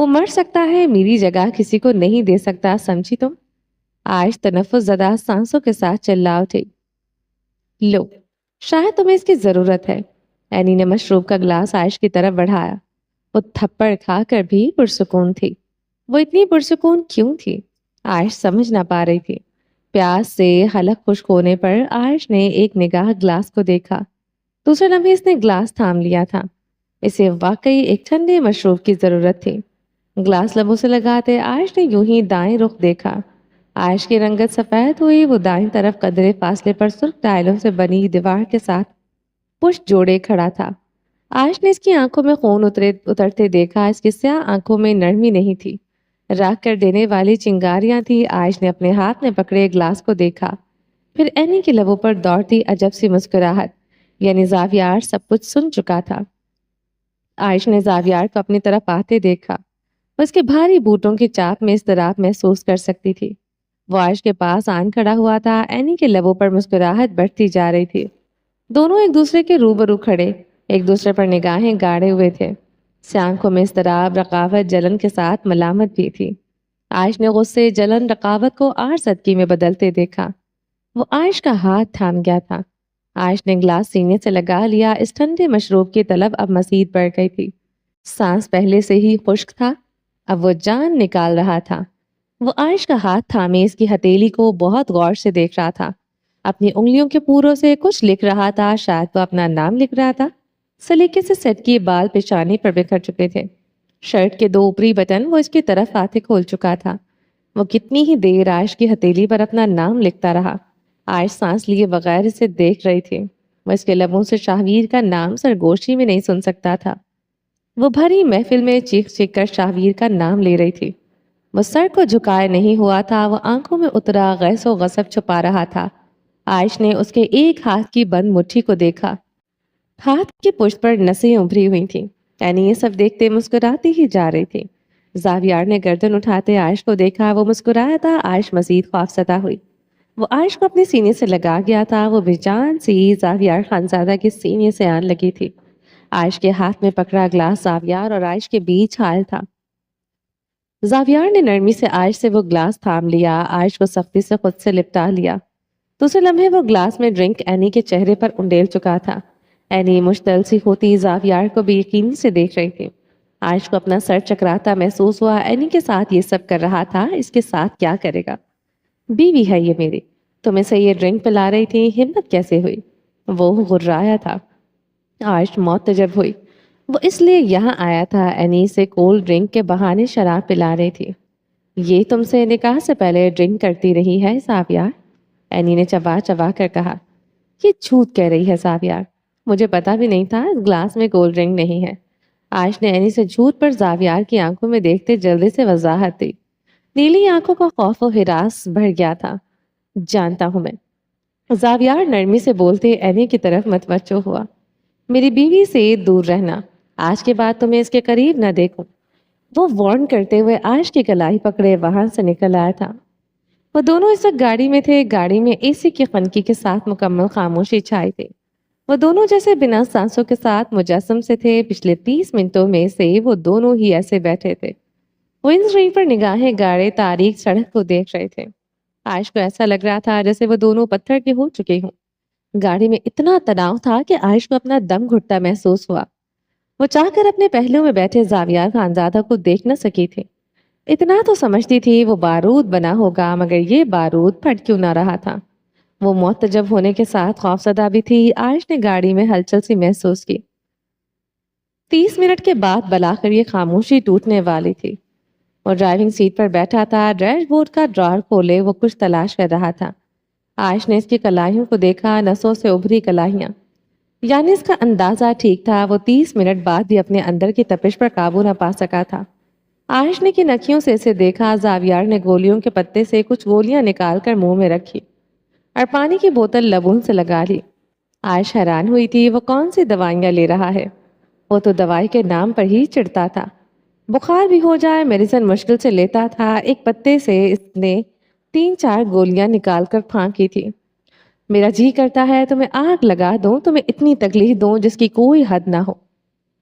وہ مر سکتا ہے، میری جگہ کسی کو نہیں دے سکتا، سمجھی تم؟ عائش تنفس زدہ سانسوں کے ساتھ چلا اٹھی۔ لو، شاید تمہیں اس کی ضرورت ہے۔ اینی نے مشروب کا گلاس عائش کی طرف بڑھایا۔ وہ تھپڑ کھا کر بھی پرسکون تھی۔ وہ اتنی پرسکون کیوں تھی؟ عائش سمجھ نہ پا رہی تھی۔ پیاس سے حلق خشک ہونے پر عائش نے ایک نگاہ گلاس کو دیکھا۔ دوسرے لمحے اس نے گلاس تھام لیا تھا۔ اسے واقعی ایک ٹھنڈے مشروب کی ضرورت تھی۔ گلاس لبوں سے لگاتے عائش نے یوں ہی دائیں رخ دیکھا۔ عائش کی رنگت سفید ہوئی، وہ دائیں طرف قدرے فاصلے پر سرخ ٹائلوں سے بنی دیوار کے ساتھ پشت جوڑے کھڑا تھا۔ عائش نے اس کی آنکھوں میں خون اترتے دیکھا۔ اس کی سیاہ آنکھوں میں نرمی نہیں تھی، راکھ کر دینے والی چنگاریاں تھی۔ عائش نے اپنے ہاتھ میں پکڑے گلاس کو دیکھا، پھر اینی کے لبوں پر دوڑتی عجب سی مسکراہٹ، یعنی زاویار سب کچھ سن چکا تھا۔ عائش نے زاویار کو اپنی طرف آتے دیکھا۔ وہ اس کے بھاری بوٹوں کی چاپ میں اضطراب محسوس کر سکتی تھی۔ وہ عائش کے پاس آن کھڑا ہوا تھا۔ اینی کے لبوں پر مسکراہٹ بڑھتی جا رہی تھی۔ دونوں ایک دوسرے کے روبرو کھڑے، ایک دوسرے پر نگاہیں گاڑے ہوئے تھے۔ آنکھوں میں اضطراب، رقاوت، جلن کے ساتھ ملامت بھی تھی۔ عائش نے غصے، جلن، رقاوت کو آر صدقی میں بدلتے دیکھا۔ وہ عائش کا ہاتھ تھام گیا تھا۔ عائش نے گلاس سینے سے لگا لیا۔ اس ٹھنڈے مشروب کی طلب اب مزید بڑھ گئی تھی۔ سانس پہلے سے ہی خشک تھا، اب وہ جان نکال رہا تھا۔ وہ عائش کا ہاتھ تھامے اس کی ہتھیلی کو بہت غور سے دیکھ رہا تھا۔ اپنی انگلیوں کے پوروں سے کچھ لکھ رہا تھا، شاید وہ اپنا نام لکھ رہا تھا۔ سلیقے سے سیٹ کیے بال پیشانی پر بکھر چکے تھے۔ شرٹ کے دو اوپری بٹن وہ اس کی طرف آتے کھول چکا تھا۔ وہ کتنی ہی دیر عائش کی ہتھیلی پر اپنا نام لکھتا رہا۔ عائش سانس لیے بغیر اسے دیکھ رہی تھی۔ وہ اس کے لبوں سے شاہویر کا نام سرگوشی میں نہیں سن سکتا تھا۔ وہ بھری محفل میں چیخ چیخ کر شاہویر کا نام لے رہی تھی۔ وہ سر کو جھکائے نہیں ہوا تھا۔ وہ آنکھوں میں اترا غیظ و غضب چھپا رہا تھا۔ عائش نے اس کے ایک ہاتھ کی بند مٹھی کو دیکھا۔ ہاتھ کی پشت پر نسیں ابھری ہوئی تھیں۔ یعنی یہ سب دیکھتے مسکراتی ہی جا رہی تھی۔ زاویار نے گردن اٹھاتے عائش کو دیکھا۔ وہ مسکرایا تھا۔ عائش مزید خوفزدہ ہوئی۔ وہ عائش کو اپنے سینے سے لگا گیا تھا۔ وہ بے جان سی زاویار خانزادہ کے سینے سے آن لگی تھی۔ عائش کے ہاتھ میں پکڑا گلاس زاویار اور عائش کے بیچ حائل تھا۔ زاویار نے نرمی سے عائش سے وہ گلاس تھام لیا۔ عائش کو سختی سے خود سے لپٹا لیا۔ دوسرے لمحے وہ گلاس میں ڈرنک اینی کے چہرے پر انڈیل چکا تھا۔ اینی مشتعل سی ہوتی زاویار کو بے یقینی سے دیکھ رہی تھی۔ عائش کو اپنا سر چکراتا محسوس ہوا۔ اینی کے ساتھ یہ سب کر رہا تھا، اس کے ساتھ کیا کرے گا؟ بیوی ہے یہ میری، تم اسے یہ ڈرنک پلا رہی تھی، ہمت کیسے ہوئی؟ وہ غرایا تھا۔ عائش معتجب ہوئی۔ وہ اس لیے یہاں آیا تھا، اینی سے کولڈ ڈرنک کے بہانے شراب پلا رہی تھی۔ یہ تم سے نکاح سے پہلے ڈرنک کرتی رہی ہے زاویار؟ اینی نے چبا چبا کر کہا۔ یہ جھوٹ کہہ رہی ہے زاویار، مجھے پتا بھی نہیں تھا اس گلاس میں کولڈ ڈرنک نہیں ہے۔ عائش نے اینی سے جھوٹ پر زاویار کی آنکھوں میں دیکھتے جلدی سے وضاحت دی۔ نیلی آنکھوں کا خوف و ہراس بڑھ گیا تھا۔ جانتا ہوں میں، زاویار نرمی سے بولتے اینی کی طرف متوجہ ہوا۔ میری بیوی سے دور رہنا، آج کے بعد تمہیں اس کے قریب نہ دیکھوں۔ وہ وارن کرتے ہوئے عائش کی کلائی پکڑے وہاں سے نکل آیا تھا۔ وہ دونوں اس وقت گاڑی میں تھے۔ گاڑی میں اے سی کی خنکی کے ساتھ مکمل خاموشی چھائی تھی۔ وہ دونوں جیسے بنا سانسوں کے ساتھ مجسم سے تھے۔ پچھلے 30 منٹوں میں سے وہ دونوں ہی ایسے بیٹھے تھے۔ وہ ان اسکرین پر نگاہیں گاڑے تاریک سڑک کو دیکھ رہے تھے۔ عائش کو ایسا لگ رہا تھا جیسے وہ دونوں پتھر کے ہو چکے ہوں۔ گاڑی میں اتنا تناؤ تھا کہ عائش کو اپنا دم گھٹتا محسوس ہوا۔ وہ چاہ کر اپنے پہلو میں بیٹھے زاویار خانزادہ کو دیکھ نہ سکی تھی۔ اتنا تو سمجھتی تھی وہ بارود بنا ہوگا، مگر یہ بارود پھٹ کیوں نہ رہا تھا۔ وہ معتجب ہونے کے ساتھ خوفزدہ بھی تھی۔ عائش نے گاڑی میں ہلچل سی محسوس کی۔ 30 منٹ کے بعد بلاخر یہ خاموشی ٹوٹنے والی تھی۔ وہ ڈرائیونگ سیٹ پر بیٹھا تھا، ڈیش بورڈ کا ڈرار کھولے وہ کچھ تلاش کر رہا تھا۔ عائش نے اس کی کلائیوں کو دیکھا، نسوں سے ابھری کلائیاں، یعنی اس کا اندازہ ٹھیک تھا۔ وہ 30 منٹ بعد بھی اپنے اندر کی تپش پر قابو نہ پا سکا تھا۔ عائش نے کی نکھیوں سے اسے دیکھا۔ زاویار نے گولیوں کے پتے سے کچھ گولیاں نکال کر منہ میں رکھی اور پانی کی بوتل لبوں سے لگا لی۔ عائش حیران ہوئی تھی، وہ کون سی دوائیاں لے رہا ہے؟ وہ تو دوائی کے نام پر ہی چڑھتا تھا۔ بخار بھی ہو جائے میڈیسن مشکل سے لیتا تھا۔ ایک پتے سے اس نے 3-4 گولیاں نکال کر پھانکی تھی۔ میرا جی کرتا ہے تمہیں آگ لگا دوں، تمہیں اتنی تکلیف دوں جس کی کوئی حد نہ ہو۔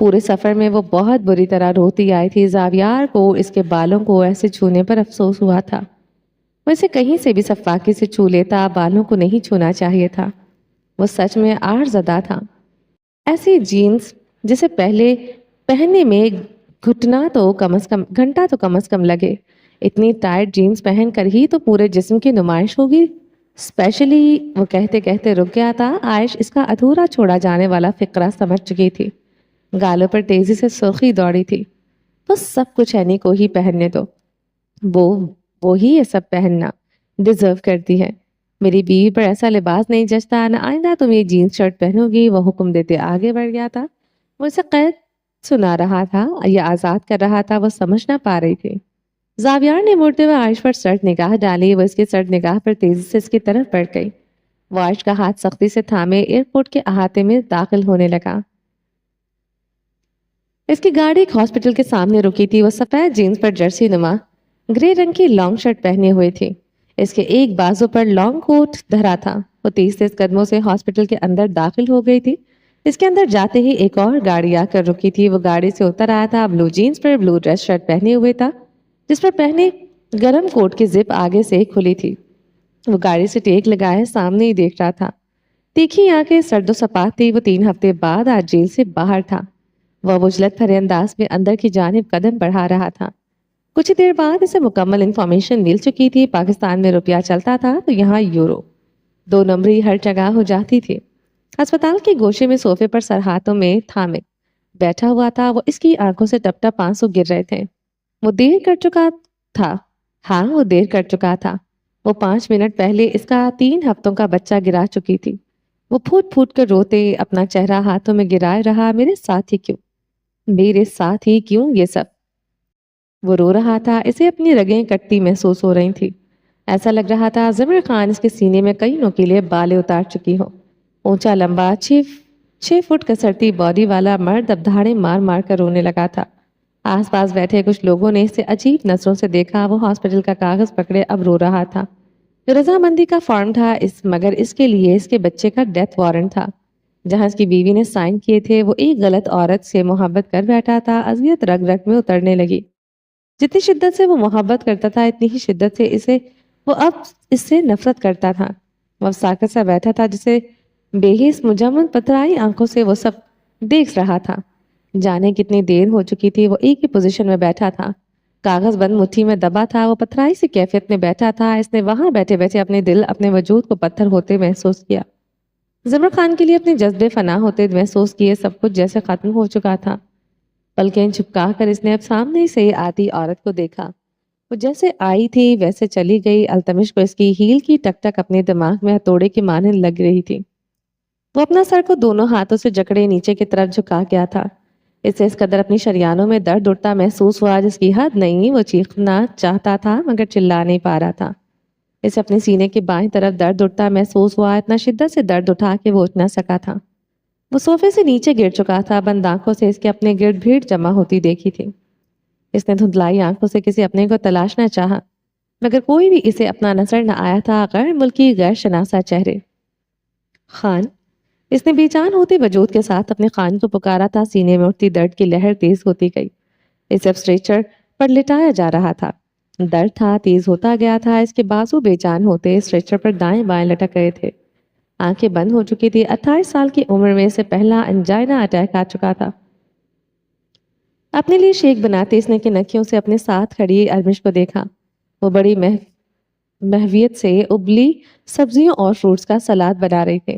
پورے سفر میں وہ بہت بری طرح روتی آئی تھی. زاویار کو اس کے بالوں کو ایسے چھونے پر افسوس ہوا تھا. وہ اسے کہیں سے بھی سفاکی سے چھو لیتا، بالوں کو نہیں چھونا چاہیے تھا. وہ سچ میں آڑ زدہ تھا. ایسی جینز جسے پہلے پہننے میں گھنٹہ تو کم از کم لگے. اتنی ٹائٹ جینز پہن کر ہی تو پورے جسم کی نمائش ہوگی. اسپیشلی وہ کہتے کہتے رک گیا تھا. عائش اس کا ادھورا چھوڑا جانے والا فقرہ سمجھ چکی تھی. گالوں پر تیزی سے سرخی دوڑی تھی. تو سب کچھ اینی کو ہی پہننے دو. وہی یہ سب پہننا ڈیزرو کرتی ہے. میری بیوی پر ایسا لباس نہیں جچتا. نہ آئندہ تم یہ جینز شرٹ پہنو گی. وہ حکم دیتے آگے بڑھ گیا تھا. وہ اسے قید سنا رہا تھا یا آزاد کر رہا تھا، وہ سمجھ نہ پا رہی تھی. زاویار نے مڑتے ہوئے عائش پر سرد نگاہ ڈالی. وہ اس کی سرد نگاہ پر تیزی سے اس کی طرف بڑھ گئی. وہ عائش کا ہاتھ سختی سے تھامے ایئرپورٹ کے احاطے میں داخل ہونے لگا. اس کی گاڑی ایک ہاسپٹل کے سامنے رکی تھی. وہ سفید جینز پر جرسی نما گرے رنگ کی لانگ شرٹ پہنے ہوئے تھی. اس کے ایک بازو پر لانگ کوٹ دھرا تھا. وہ تیز تیز قدموں سے ہاسپٹل کے اندر داخل ہو گئی تھی. اس کے اندر جاتے ہی ایک اور گاڑی آ کر رکی تھی. وہ گاڑی سے اتر آیا تھا. بلو جینز پر بلو ڈریس شرٹ پہنے ہوئے تھا جس پر پہنے گرم کوٹ کی زپ آگے سے کھلی تھی. وہ گاڑی سے ٹیک لگائے سامنے ہی دیکھ رہا تھا. تیکھی آنکھیں سرد و سپاٹ تھی. وہ 3 ہفتے بعد آج جیل سے باہر تھا. وہ وجلت بھرے انداز میں اندر کی جانب قدم بڑھا رہا تھا. کچھ دیر بعد اسے مکمل انفارمیشن مل چکی تھی. پاکستان میں روپیہ چلتا تھا تو یہاں یورو. 2 نمبری ہر جگہ ہو جاتی تھی. اسپتال کے گوشے میں صوفے پر سر ہاتھوں میں تھامے بیٹھا ہوا تھا. وہ اس کی آنکھوں سے ٹپ ٹپ آنسو گر رہے تھے. وہ دیر کر چکا تھا. وہ دیر کر چکا تھا. وہ 5 منٹ پہلے اس کا 3 ہفتوں کا بچہ گرا چکی تھی. وہ پھوٹ پھوٹ کر روتے اپنا چہرہ ہاتھوں میں گرائے رہا. میرے ساتھ ہی کیوں یہ سب. وہ رو رہا تھا. اسے اپنی رگیں کٹتی محسوس ہو رہی تھی. ایسا لگ رہا تھا زمر خان اس کے سینے میں کئی نوکیلے بالیں اتار چکی ہو. اونچا لمبا 6 فٹ کسرتی باڈی والا مرد اب دھاڑے مار مار کر رونے لگا تھا. آس پاس بیٹھے کچھ لوگوں نے اسے عجیب نظروں سے دیکھا. وہ ہاسپٹل کا کاغذ پکڑے اب رو رہا تھا. جو رضامندی کا فارم تھا مگر اس کے لیے اس کے بچے کا ڈیتھ وارنٹ تھا. جہاں اس کی بیوی نے سائن کیے تھے. وہ ایک غلط عورت سے محبت کر بیٹھا تھا. اذیت رگ رگ میں اترنے لگی. جتنی شدت سے وہ محبت کرتا تھا اتنی ہی شدت سے وہ اب اس سے نفرت کرتا تھا. وہ ساکت سا بیٹھا تھا جسے بے حس مجمد پترائی آنکھوں سے وہ سب دیکھ رہا تھا. جانے کتنی دیر ہو چکی تھی. وہ ایک ہی پوزیشن میں بیٹھا تھا. کاغذ بند مٹھی میں دبا تھا. وہ پترائی سی کیفیت میں بیٹھا تھا. اس نے وہاں بیٹھے بیٹھے اپنے دل اپنے وجود کو پتھر ہوتے محسوس کیا. زمر خان کے لیے اپنے جذبے فنا ہوتے محسوس کیے. سب کچھ جیسے ختم ہو چکا تھا. پلکیں چھپکا کر اس نے اب سامنے سے آتی عورت کو دیکھا. وہ جیسے آئی تھی ویسے چلی گئی. التمش کو اس کی ہیل کی ٹک ٹک اپنے دماغ میں ہتھوڑے کی مانند لگ رہی تھی. وہ اپنا سر کو دونوں ہاتھوں سے جکڑے نیچے کی طرف جھکا گیا تھا. اسے اس قدر اپنی شریانوں میں درد اٹھتا محسوس ہوا جس کی حد نہیں. وہ چیخنا چاہتا تھا مگر چلا نہیں پا رہا تھا. اسے اپنے سینے کی بائیں طرف درد اٹھتا محسوس ہوا. اتنا شدت سے درد اٹھا کہ وہ اٹھ نہ سکا تھا. وہ صوفے سے نیچے گر چکا تھا. بند آنکھوں سے اس کے اپنے گرد بھیڑ جمع ہوتی دیکھی تھی. اس نے دھندلائی آنکھوں سے کسی اپنے کو تلاشنا چاہا مگر کوئی بھی اسے اپنا نظر نہ آیا تھا. غیر ملکی غیر شناسا چہرے. خان. اس نے بے جان ہوتے وجود کے ساتھ اپنے خان کو پکارا تھا. سینے میں اٹھتی درد کی لہر تیز ہوتی گئی. اسے اب اسٹریچر پر لٹایا جا رہا تھا. درد تھا تیز ہوتا گیا تھا. اس کے بازو بے جان ہوتے اسٹریچر پر دائیں بائیں لٹک گئے تھے. آنکھیں بند ہو چکی تھی. 28 سال کی عمر میں اسے پہلا انجائنا اٹیک آ چکا تھا. اپنے لیے شیک بناتے اس نے کنکھیوں سے اپنے ساتھ کھڑی ارمش کو دیکھا. وہ بڑی محویت سے ابلی سبزیوں اور فروٹس کا سلاد بنا رہی تھی.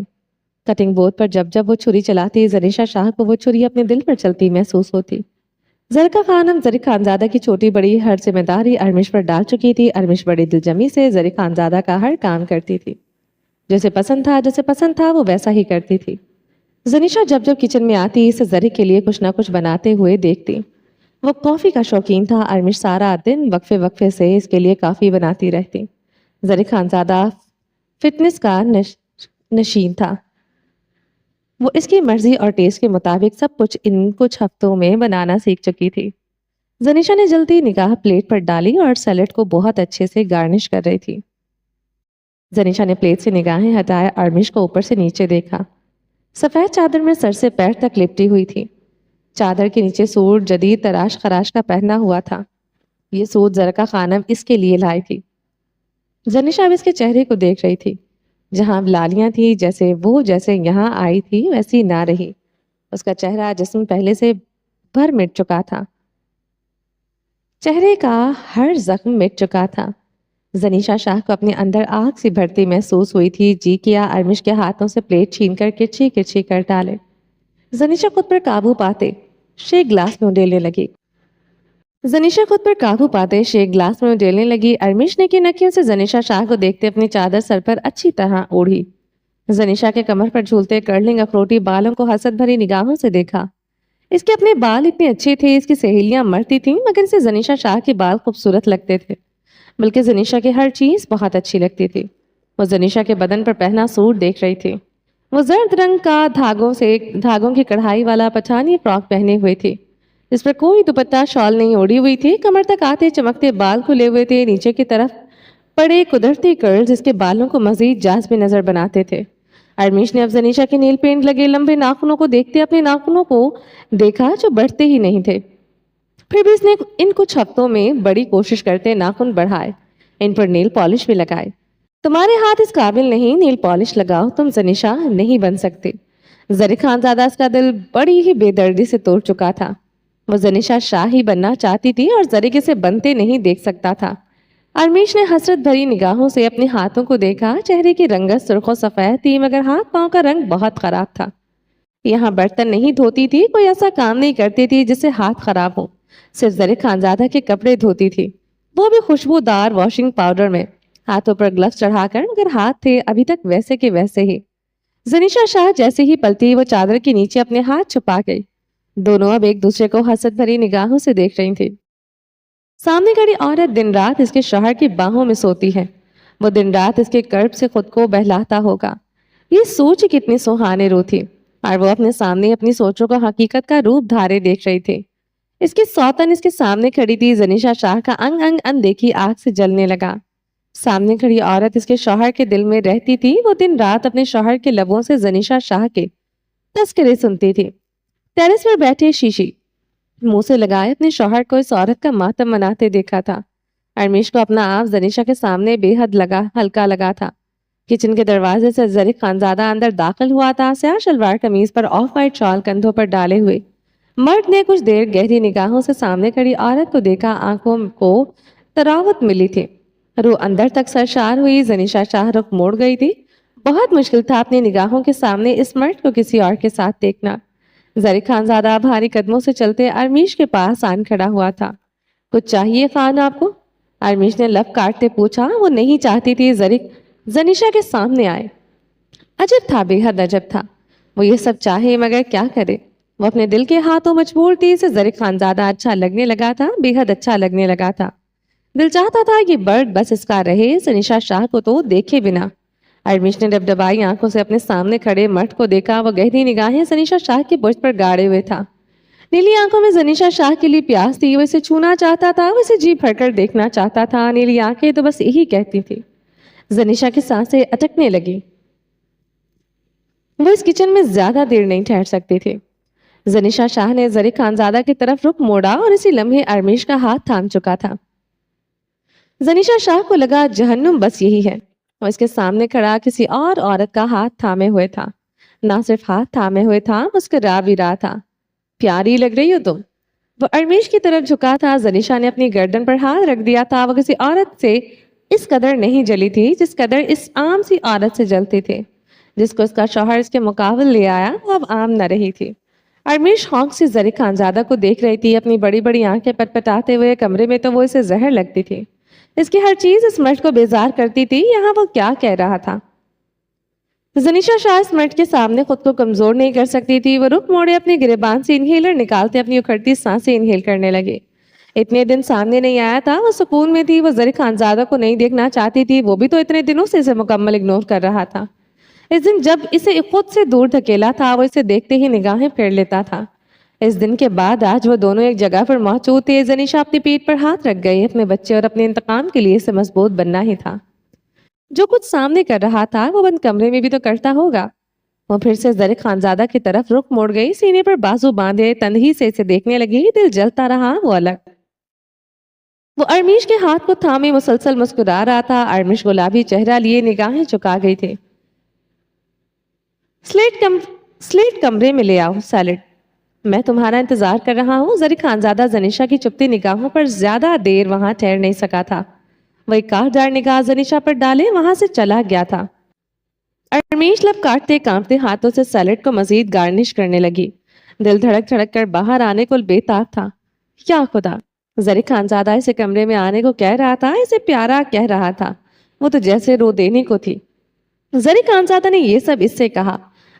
کٹنگ بورڈ پر جب جب وہ چھری چلاتی زریشہ شاہ کو وہ چھری اپنے دل پر چلتی محسوس ہوتی. زرکا خانم زری خانزادہ کی چھوٹی بڑی ہر ذمہ داری ارمش پر ڈال چکی تھی. ارمش بڑی دلجمی سے زری خانزادہ کا ہر کام کرتی تھی. جسے پسند تھا وہ ویسا ہی کرتی تھی. زنیشا جب جب کچن میں آتی اسے زری کے لیے کچھ نہ کچھ بناتے ہوئے دیکھتی. وہ کافی کا شوقین تھا. ارمش سارا دن وقفے وقفے سے اس کے لیے کافی بناتی رہتی. زری خانزادہ فٹنس کا نشین تھا. وہ اس کی مرضی اور ٹیسٹ کے مطابق سب کچھ ان کچھ ہفتوں میں بنانا سیکھ چکی تھی. زنیشا نے جلدی نگاہ پلیٹ پر ڈالی اور سیلڈ کو بہت اچھے سے گارنش کر رہی تھی. زنیشا نے پلیٹ سے نگاہیں ہٹائے. ارمش کو اوپر سے نیچے دیکھا. سفید چادر میں سر سے پیر تک لپٹی ہوئی تھی. چادر کے نیچے سوٹ جدید تراش خراش کا پہنا ہوا تھا۔ یہ سوٹ زرکا خانم اس کے لیے لائی تھی۔ زنیشا اب اس کے چہرے کو دیکھ رہی تھی۔ جہاں لالیاں تھی جیسے یہاں آئی تھی ویسی نہ رہی۔ اس کا چہرہ جسم پہلے سے بھر مٹ چکا تھا، چہرے کا ہر زخم مٹ چکا تھا۔ زنیشا شاہ کو اپنے اندر آگ سی بھرتی محسوس ہوئی تھی۔ جی کیا ارمش کے ہاتھوں سے پلیٹ چھین کر کرچھی کرچھی کر ڈالے۔ زنیشا خود پر قابو پاتے شیک گلاس میں اڈیلنے لگی۔ ارمش نے کی نکیوں سے زنیشا شاہ کو دیکھتے اپنی چادر سر پر اچھی طرح اوڑھی۔ زنیشا کے کمر پر جھولتے کرلنگ اخروٹی بالوں کو حسد بھری نگاہوں سے دیکھا۔ اس کے اپنے بال اتنے اچھے تھے، اس کی سہیلیاں مرتی تھیں، مگر اسے زنیشا شاہ کے بال خوبصورت لگتے تھے، بلکہ زنیشا کی ہر چیز بہت اچھی لگتی تھی۔ وہ زنیشا کے بدن پر پہنا سوٹ دیکھ رہی تھی۔ وہ زرد رنگ کا دھاگوں کی کڑھائی والا پٹھانی فراک پہنے ہوئے تھی، جس پر کوئی دوپٹہ شال نہیں اوڑھی ہوئی تھی۔ کمر تک آتے چمکتے بال کھلے ہوئے تھے، نیچے کی طرف پڑے قدرتی کرلز اس کے بالوں کو مزید جاذب نظر بناتے تھے۔ ارمیش نے اب زنیشا کے نیل پینٹ لگے لمبے ناخنوں کو دیکھتے اپنے ناخنوں کو دیکھا جو بڑھتے ہی نہیں تھے۔ پھر بھی اس نے ان کچھ ہفتوں میں بڑی کوشش کرتے ناخن بڑھائے، ان پر نیل پالش بھی لگائے۔ تمہارے ہاتھ اس قابل نہیں، نیل پالش لگاؤ، تم زنیشا نہیں بن سکتے۔ زری خانزادہ اس کا دل بڑی ہی بے دردی سے توڑ چکا تھا۔ وہ زنیشا شاہ ہی بننا چاہتی تھی اور زری کسے بنتے نہیں دیکھ سکتا تھا۔ ارمیش نے حسرت بھری نگاہوں سے اپنے ہاتھوں کو دیکھا۔ چہرے کی رنگت سرخ و سفید تھی، مگر ہاتھ پاؤں کا رنگ بہت خراب تھا۔ یہاں برتن نہیں دھوتی تھی، کوئی ایسا کام نہیں کرتی تھی جس سے ہاتھ خراب ہو، صرف زری خانزادہ کے کپڑے دھوتی تھی، وہ بھی خوشبودار واشنگ پاؤڈر میں، ہاتھوں پر گلفز چڑھا کر، مگر ہاتھ تھے ابھی تک ویسے کے ویسے ہی۔ زنیشا شاہ جیسے ہی پلتی وہ چادر کے نیچے اپنے ہاتھ چھپا گئی۔ دونوں اب ایک دوسرے کو حسد بھری نگاہوں سے دیکھ رہی تھی۔ سامنے کھڑی عورت دن رات اس کے شوہر کی باہوں میں سوتی ہے، وہ دن رات اس کے کرب سے خود کو بہلاتا ہوگا۔ یہ سوچ کتنی سہانے رو تھی، اور وہ اپنے سامنے اپنی سوچوں کا حقیقت کا روپ دھارے دیکھ رہی تھی۔ اس کی سوتن اس کے سامنے کھڑی تھی۔ زنیشا شاہ کا انگ انگ اندیکھی آگ سے جلنے لگا۔ سامنے کھڑی عورت اس کے شوہر کے دل میں رہتی تھی۔ وہ دن رات اپنے شوہر کے لبوں سے زنیشا شاہ کے تذکرے سنتی تھی۔ ٹیرس پر بیٹھے شیشی منہ سے لگائے اپنے شوہر کو اس عورت کا ماتم مناتے دیکھا تھا۔ ارمیش کو اپنا آپ زنیشا کے سامنے بے حد ہلکا لگا تھا۔ کچن کے دروازے سے زری خانزادہ اندر داخل ہوا تھا، سیاہ شلوار قمیض پر آف وائٹ شال کندھوں پر ڈالے ہوئے۔ مرد نے کچھ دیر گہری نگاہوں سے سامنے کھڑی عورت کو دیکھا، آنکھوں کو تراوت ملی تھی، روح اندر تک سرشار ہوئی۔ زنیشا شاہ رخ موڑ گئی تھی۔ بہت مشکل تھا اپنی نگاہوں کے سامنے اس مرد کو کسی اور کے ساتھ دیکھنا۔ زری خانزادہ بھاری قدموں سے چلتے ارمیش کے پاس آن کھڑا ہوا تھا۔ کچھ چاہیے خان آپ کو؟ ارمیش نے لب کاٹتے پوچھا۔ وہ نہیں چاہتی تھی زنیشا کے سامنے آئے۔ عجب تھا، بے حد عجب تھا۔ وہ یہ سب چاہے مگر کیا کرے؟ وہ اپنے دل کے ہاتھوں مجبور تھی۔ اسے زری خانزادہ اچھا لگنے لگا تھا، بے حد اچھا لگنے لگا تھا۔ دل چاہتا تھا کہ برڈ بس اس کا رہے، زنیشا شاہ کو تو دیکھے بنا۔ ارمیش نے ڈبڈبائی آنکھوں سے اپنے سامنے کھڑے مرد کو دیکھا۔ وہ گہری نگاہیں زنیشا شاہ کے برج پر گاڑے ہوئے تھا۔ نیلی آنکھوں میں زنیشا شاہ کے لیے پیاس تھی۔ وہ اسے چھونا چاہتا تھا، وہ اسے جی بھر کر دیکھنا چاہتا تھا۔ نیلی آنکھیں تو بس یہی کہتی تھی۔ زنیشا کی سانسیں اٹکنے لگی۔ وہ اس کچن میں زیادہ دیر نہیں ٹھہر سکتی تھی۔ زنیشا شاہ نے زری خانزادہ کی طرف رخ موڑا اور اسی لمحے ارمیش کا ہاتھ تھام چکا تھا۔ زنیشا شاہ کو لگا جہنم بس یہی ہے۔ وہ اس کے سامنے کھڑا کسی اور عورت کا ہاتھ تھامے ہوئے تھا۔ نہ صرف ہاتھ تھامے ہوئے تھا، مسکرا بھی رہا تھا۔ پیاری لگ رہی ہو تم۔ وہ ارمیش کی طرف جھکا تھا۔ زنیشا نے اپنی گردن پر ہاتھ رکھ دیا تھا۔ وہ کسی عورت سے اس قدر نہیں جلی تھی جس قدر اس عام سی عورت سے جلتی تھی، جس کو اس کا شوہر اس کے مقابل لے آیا۔ وہ اب عام نہ رہی تھی۔ ارمیش خوف سے زری خانزادہ کو دیکھ رہی تھی، اپنی بڑی بڑی آنکھیں پٹ پٹاتے ہوئے۔ کمرے میں تو وہ اسے زہر لگتی تھی، اس کی ہر چیز اس مرد کو بیزار کرتی تھی۔ یہاں وہ کیا کہہ رہا تھا؟ زنیشا شاہ اس مرد کے سامنے خود کو کمزور نہیں کر سکتی تھی۔ وہ رخ موڑے اپنے گریبان سے انہیلر نکالتے اپنی اکھڑتی سانسیں انہیل کرنے لگے۔ اتنے دن سامنے نہیں آیا تھا، وہ سکون میں تھی۔ وہ زری خانزادہ کو نہیں دیکھنا چاہتی تھی، وہ بھی تو اتنے دنوں سے اسے مکمل اگنور کر رہا تھا۔ اس دن جب اسے خود سے دور دھکیلا تھا، وہ اسے دیکھتے ہی نگاہیں پھیر لیتا تھا۔ اس دن کے بعد آج وہ دونوں ایک جگہ پر موجود تھے۔ زنیشا اپنی پیٹھ پر ہاتھ رکھ گئی۔ اپنے بچے اور اپنے انتقام کے لیے اسے مضبوط بننا ہی تھا۔ جو کچھ سامنے کر رہا تھا وہ بند کمرے میں بھی تو کرتا ہوگا۔ وہ پھر سے زرق خانزادہ کی طرف رخ موڑ گئی، سینے پر بازو باندھے تندہی سے اسے دیکھنے لگی۔ دل جلتا رہا، وہ الگ۔ وہ ارمیش کے ہاتھ کو تھامے مسلسل مسکرا رہا تھا۔ ارمیش گلابی چہرہ لیے نگاہیں چکا گئی تھی۔ سلیٹ کمرے میں لے آؤ، سیلڈ۔ میں تمہارا انتظار کر رہا ہوں۔ زرق خانزادہ زنیشا کی چپتی نگاہوں پر زیادہ دیر وہاں ٹھہر نہیں سکا تھا۔ وہ ایک کاٹدار نگاہ زنیشا پر ڈالے وہاں سے چلا گیا تھا۔ ارمیش لب کاٹتے کانپتے ہاتھوں سے سیلڈ کو مزید گارنش کرنے لگی۔ دل دھڑک دھڑک کر باہر آنے کو بے تاب تھا۔ یا خدا، زرق خانزادہ اسے کمرے میں آنے کو کہہ رہا تھا، اسے پیارا کہہ رہا تھا، وہ تو جیسے رو دینے کو تھی۔ زرق خانزادہ نے یہ سب اس سے کہا۔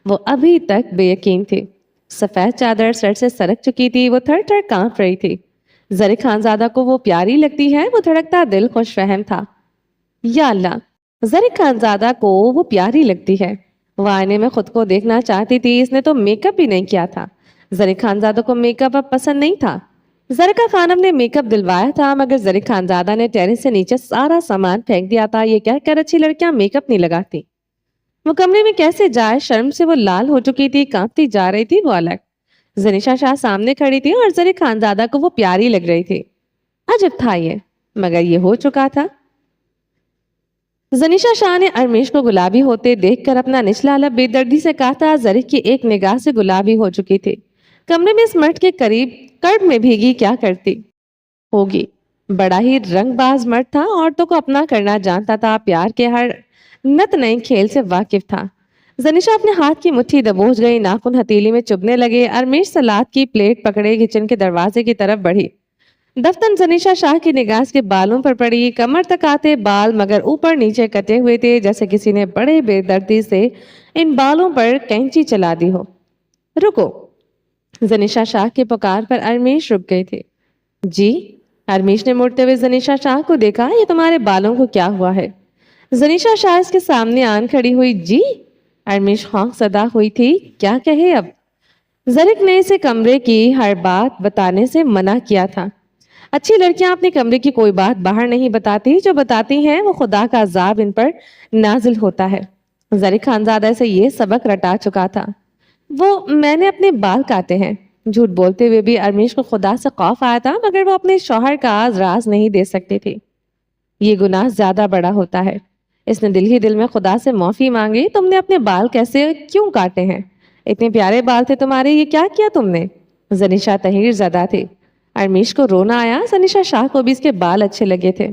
وہ ابھی تک بے یقین تھی۔ سفید چادر سر سے سرک چکی تھی، وہ تھر تھر کانپ رہی تھی۔ زرق خانزادہ کو وہ پیاری لگتی ہے، وہ دھڑکتا دل خوش فہم تھا۔ یا اللہ، زرق خانزادہ کو وہ پیاری لگتی ہے۔ وہ آئینے میں خود کو دیکھنا چاہتی تھی، اس نے تو میک اپ بھی نہیں کیا تھا۔ زرق خانزادہ کو میک اپ اب پسند نہیں تھا۔ زرقہ خانم نے میک اپ دلوایا تھا، مگر زرق خانزادہ نے ٹیرس سے نیچے سارا سامان پھینک دیا تھا، یہ کہہ کر اچھی لڑکیاں میک اپ نہیں لگاتی۔ وہ کمرے میں کیسے جائے، شرم سے وہ لال ہو چکی تھی، کانپتی جا رہی تھی، وہ الگ۔ زنیشا شاہ سامنے کھڑی تھی اور زرق خانزادہ کو وہ پیاری لگ رہی تھی۔ عجب تھا یہ، مگر یہ ہو چکا تھا۔ زنیشا شاہ نے ارمیش کو گلابی ہوتے دیکھ کر اپنا نچلا لب بے دردی سے کاٹا۔ زرق کی ایک نگاہ سے گلابی ہو چکی تھی۔ کمرے میں اس مرد کے قریب کرب میں بھیگی کیا کرتی ہوگی۔ بڑا ہی رنگ باز مرد تھا، عورتوں کو اپنا کرنا جانتا تھا، پیار کے ہر نت نئے کھیل سے واقف تھا۔ زنیشا اپنے ہاتھ کی مٹھی دبوچ گئی، ناخن ہتھیلی میں چبھنے لگے۔ ارمیش سلاد کی پلیٹ پکڑے کچن کے دروازے کی طرف بڑھی۔ دفتن زنیشا شاہ کی نگاہ کے بالوں پر پڑی، کمر تک آتے بال مگر اوپر نیچے کٹے ہوئے تھے، جیسے کسی نے بڑے بے دردی سے ان بالوں پر کینچی چلا دی ہو۔ رکو، زنیشا شاہ کے پکار پر ارمیش رک گئے تھے۔ جی؟ ارمیش نے مڑتے ہوئے زنیشا شاہ کو دیکھا۔ یہ تمہارے بالوں کو کیا ہوا ہے؟ زنیشا شاہ اس کے سامنے آن کھڑی ہوئی۔ جی؟ ارمیش خوف زدہ ہوئی تھی، کیا کہے اب؟ زرق نے اسے کمرے کی ہر بات بتانے سے منع کیا تھا۔ اچھی لڑکیاں اپنے کمرے کی کوئی بات باہر نہیں بتاتی، جو بتاتی ہیں وہ خدا کا عذاب ان پر نازل ہوتا ہے۔ زرق خانزادہ سے یہ سبق رٹا چکا تھا۔ میں نے اپنے بال کاٹے ہیں۔ جھوٹ بولتے ہوئے بھی ارمیش کو خدا سے خوف آیا تھا، مگر وہ اپنے شوہر کا راز نہیں دے سکتی تھی۔ یہ گناہ زیادہ بڑا ہوتا ہے۔ اس نے دل ہی دل میں خدا سے معافی مانگی۔ تم نے اپنے بال کیسے کیوں کاٹے ہیں؟ اتنے پیارے بال تھے تمہارے، یہ کیا کیا تم نے؟ زنیشا تحیر زدہ تھی۔ ارمیش کو رونا آیا۔ زنیشا شاہ کو بھی اس کے بال اچھے لگے تھے،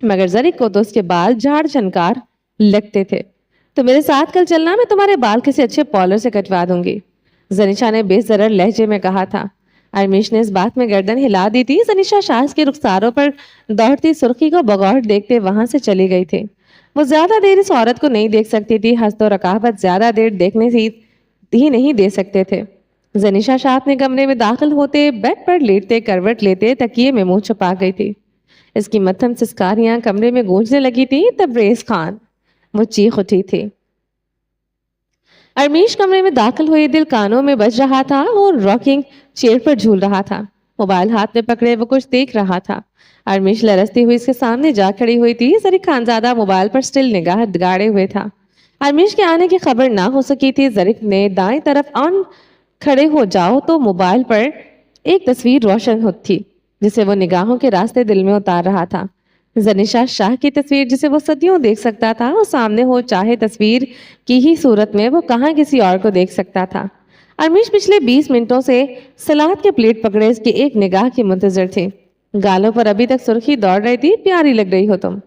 مگر زرق کو تو اس کے بال جھاڑ جھنکار لگتے تھے۔ تو میرے ساتھ کل چلنا، میں تمہارے بال کسی اچھے پالر سے کٹوا دوں گی، زنیشا نے بے ضرر لہجے میں کہا تھا۔ ارمیش نے اس بات میں گردن ہلا دی تھی۔ زنیشا شاہ کے رخساروں پر دوڑتی سرخی کو بغور دیکھتے وہاں سے چلی گئی تھی۔ وہ زیادہ دیر اس عورت کو نہیں دیکھ سکتی تھی۔ حسد و رقابت زیادہ دیر دیکھنے ہی نہیں دے سکتے تھے۔ زنیشا شاہ اپنے کمرے میں داخل ہوتے بیڈ پر لیٹتے کروٹ لیتے تکیے میں منہ چھپا گئی تھی۔ اس کی متھم سسکاریاں کمرے میں گونجنے لگی تھی۔ تبریز خان، وہ چیخ اٹھی تھی۔ ارمیش کمرے میں داخل ہوئی، دل کانوں میں بج رہا تھا۔ وہ راکنگ چیئر پر جھول رہا تھا، موبائل ہاتھ میں پکڑے وہ کچھ دیکھ رہا تھا۔ ارمیش لرزتی ہوئی اس کے سامنے جا کھڑی ہوئی تھی۔ زرق خانزادہ موبائل پر سٹل نگاہ گاڑے ہوئے تھا۔ ارمیش کے آنے کی خبر نہ ہو سکی تھی۔ زرق نے دائیں طرف آن کھڑے ہو جاؤ تو موبائل پر ایک تصویر روشن ہوتی، جسے وہ نگاہوں کے راستے دل میں اتار رہا تھا۔ زنیشا شاہ کی تصویر، جسے وہ صدیوں دیکھ سکتا تھا، وہ سامنے ہو چاہے تصویر کی ہی صورت میں، وہ کہاں کسی اور کو دیکھ سکتا تھا۔ ارمیش پچھلے 20 منٹوں سے سلاد کے پلیٹ پکڑے اس کی ایک نگاہ کی منتظر تھی۔ گالوں پر ابھی تک سرخی دوڑ رہی تھی۔ پیاری لگ رہی ہو تم،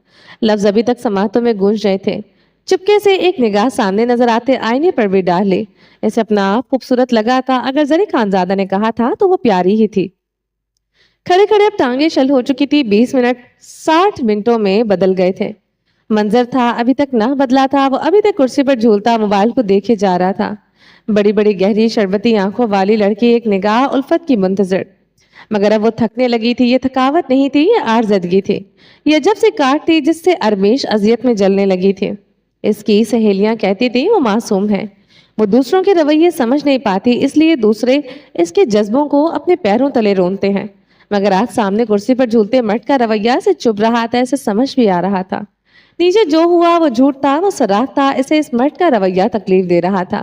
لفظ ابھی تک سماعتوں میں گونج رہے تھے۔ چپکے سے ایک نگاہ سامنے نظر آتے آئینے پر بھی ڈال لی۔ اسے اپنا آپ خوبصورت لگا تھا۔ اگر زرق خانزادہ نے کہا تھا تو وہ پیاری ہی تھی۔ کھڑے کھڑے اب ٹانگیں شل ہو چکی تھی۔ 20 منٹ 60 منٹوں میں بدل گئے تھے۔ منظر تھا ابھی تک نہ بدلا تھا۔ وہ ابھی تک کرسی پر جھولتا موبائل کو دیکھے جا رہا تھا۔ بڑی بڑی گہری شربتی آنکھوں والی لڑکی، ایک نگاہ الفت کی منتظر، مگر اب وہ تھکنے لگی تھی۔ یہ تھکاوٹ نہیں تھی، یہ آرزدگی تھی۔ یہ عجب سے کاٹ تھی جس سے ارمیش اذیت میں جلنے لگی تھی۔ اس کی سہیلیاں کہتی تھی وہ معصوم ہے، وہ دوسروں کے رویے سمجھ نہیں پاتی، اس لیے دوسرے اس کے جذبوں کو اپنے پیروں تلے رونتے ہیں، مگر آج سامنے کرسی پر جھولتے مرد کا رویہ اسے چبھ رہا تھا، اسے سمجھ بھی آ رہا تھا۔ نیچے جو ہوا وہ جھوٹ تھا، وہ سراغ تھا، اسے اس مرد کا رویہ تکلیف دے رہا تھا۔